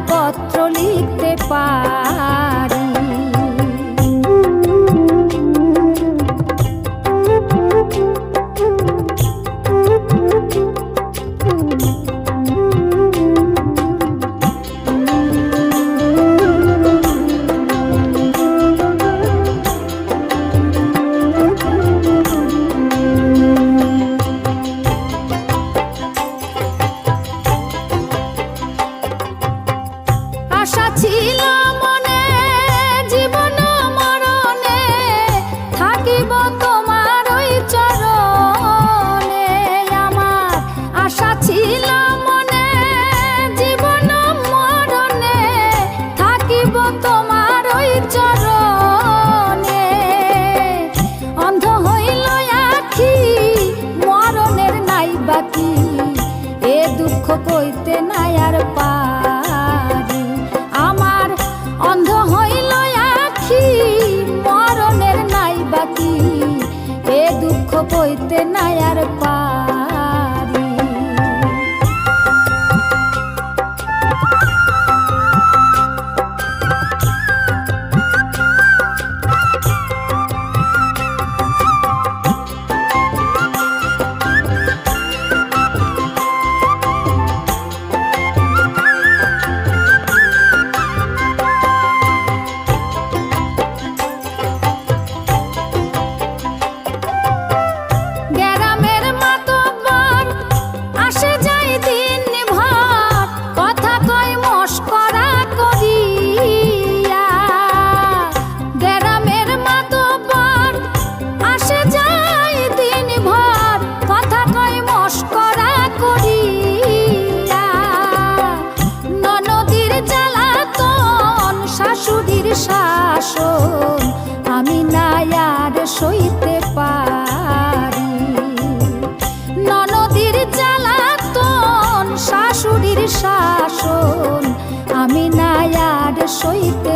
পত্র লিখতে পারি। আশা ছিল মনে জীবন মরণে থাকিব তোমার ওই চরণে। আমার আশা ছিল মনে জীবন মরণে থাকিব তোমার ওই চরণে। অন্ধ হইল আখি মরণের নাই বাকি, এ দুঃখ কইতে নাই আর পারি। আমার অন্ধ হইল আখি মরণের নাই বাকি, এ দুঃখ কইতে নাই আর পারি। শাসন আমি না আর সইতে পারি। ননদির জ্বালাতন শাশুড়ির শাসন আমি না আর সইতে